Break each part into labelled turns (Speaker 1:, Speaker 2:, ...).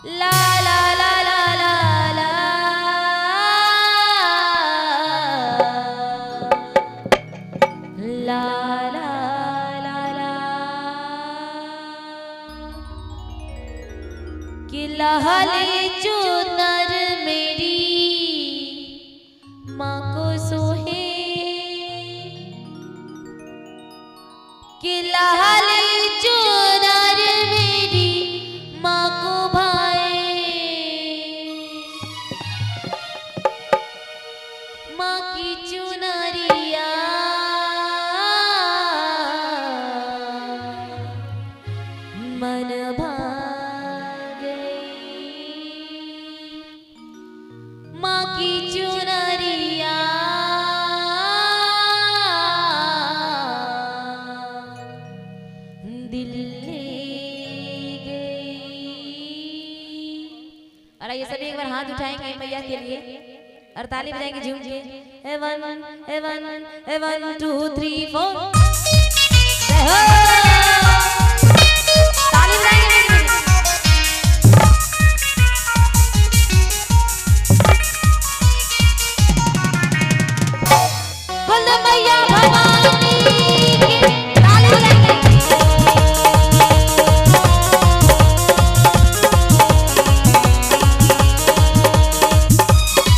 Speaker 1: ला ला ला ला ला ला ला ला ला ला कि लहले चुनर मेरी माँ को सोहे कि लहले चुनर मेरी माँ को भाए माँ की चुनरिया मन भागे माँ की चुनरिया दिल ले गई। और ये सभी एक बार हाथ उठाएंगे मैया के लिए और ताली बजाएंगे झूम के। वन टू थ्री फोर ताली बजाएंगे। बोल मैया भवानी की ताली बजाएंगे।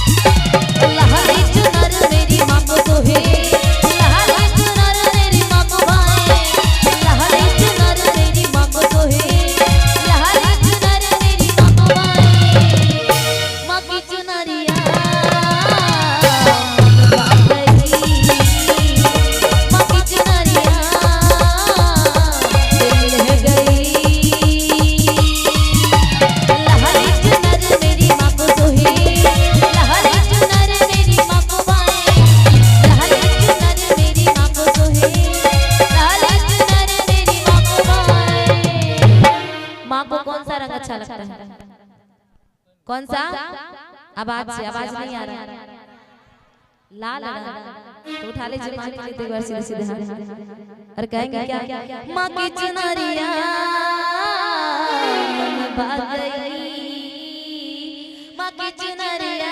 Speaker 1: लहले चुनर मेरी माँ को सोहे लहले चुनर मेरी माँ को भाए लहले चुनर मेरी माँ को सोहे लहले चुनर मेरी माँ को भाए माँ की चुनरिया माँ की चुनरिया दिल है गई। लहले चुनर मेरी माँ को सोहे लहले चुनर मेरी माँ को भाए लहले चुनर मेरी माँ को सोहे लहले चुनर मेरी माँ को भाए। माँ को कौन सा रंग अच्छा लगता है? कौन सा? आवाज से आवाज नहीं आ रहा। लाल रंग तो उठा लीजिए माँ के लिए एक बार सीधे सीधे हाथ और कहेंगे क्या माँ की चुनरिया मन भाग गई माँ की चुनरिया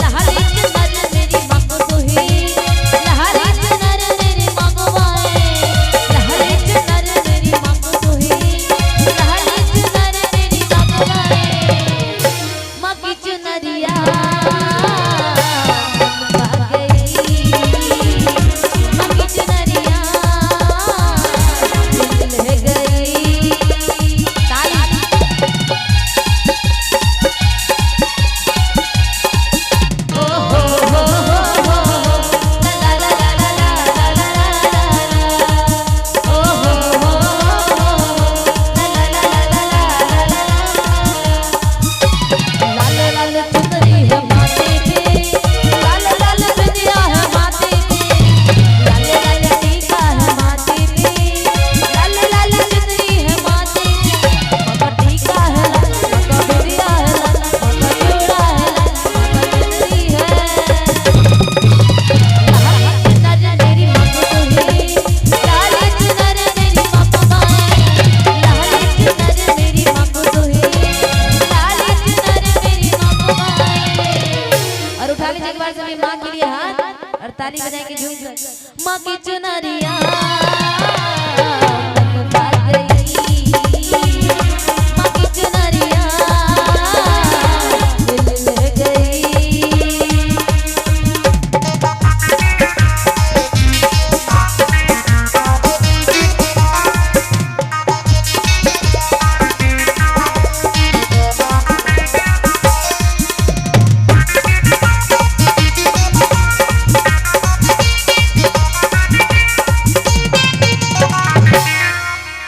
Speaker 1: लहले चुनर मेरी माँ को सोहे लहले चुनर मेरी माँ को भाए लहले चुनर मेरी माँ को सोहे लहले चुनर मेरी माँ को भाए माँ की चुनरिया भाग गई माँ की चुनरिया दिल है गई। ताली ओ हो ला ला ला ला ला ला ला ला ओ हो ला ला ला ला ला ला लाल लाल चुनरी है माथे पे लाल लाल बिंदिया है माथे पे लाल लाल टीका है माथे पे लाल लाल चुनरी है माथे पे मका टीका है लाल मका बिंदिया है लाल मका चूड़ा है लाल मका चुनरी है। लहले चुनर मेरी माँ को सोहे लहले चुनर मेरी माँ को भाए लहले चुनर मेरी माँ को सोहे लहले चुनर मेरी माँ को भाए। और उठा लीजिए एक बार सभी माँ के लिए हाथ और ताली बजाएंगे झूम कर। माँ की चुनरिया मन भाग गई माँ की चुनरिया दिल ले गई।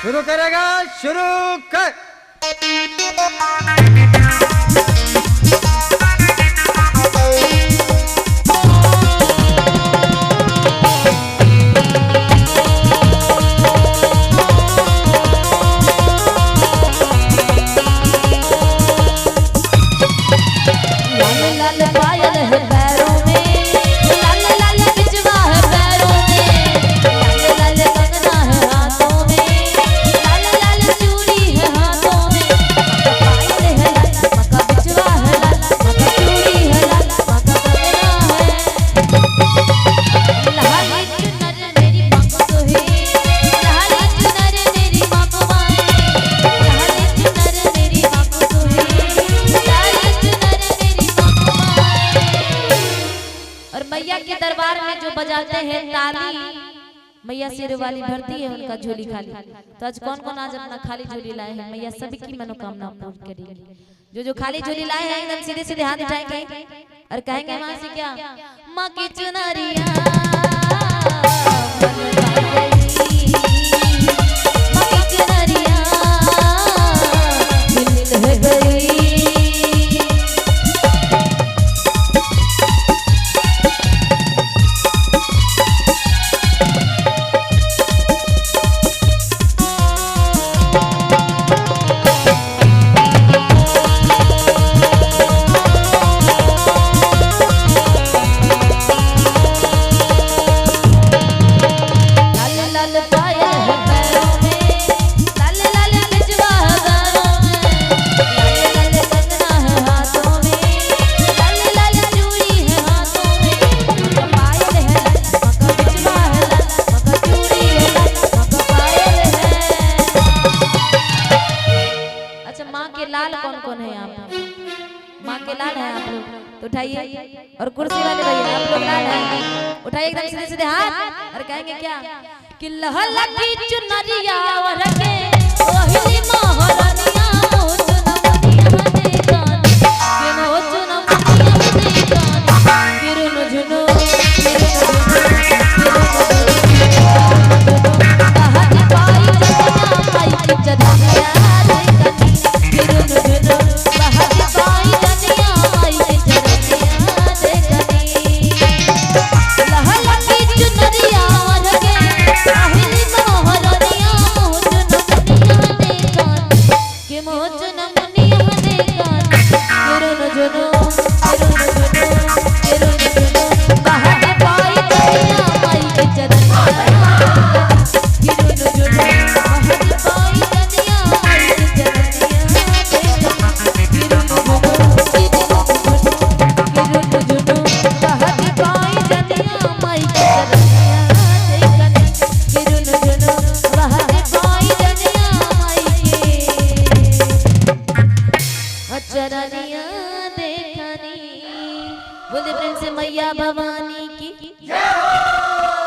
Speaker 2: शुरू करेगा शुरू कर।
Speaker 1: लाल लाल पायल है पैरों में लाल लाल बिजवा है पैरों में लाल लाल कंगना है हाथों में हैं ताली, मैया सिर वाली भरती है उनका झोली खाली। तो आज कौन कौन आज अपना खाली झोली लाए हैं, मैया सभी की मनोकामना पूर्ण करेगी। जो खाली झोली लाए हैं एकदम सीधे सीधे हाथ उठाएंगे और कहेंगे माँ से क्या, माँ की चुनरिया माँ की चुनरिया मिल गई। लाल कौन कौन है यहाँ पे? माँ के लाल है आप लोग तो उठाइए, और कुर्सी वाले भैया आप लोग लाल है उठाइए एकदम सीधे सीधे हाथ और कहेंगे क्या कि लहला की चुनरिया वरके ओहिली मोहरनिया मोच नमनिया देगान के मोच नमनिया देगान किरुन झुनो कहानी पाई जगना पाई की जदनिया चरनिया देखनी। बोले प्रेम से मैया भवानी की जय हो।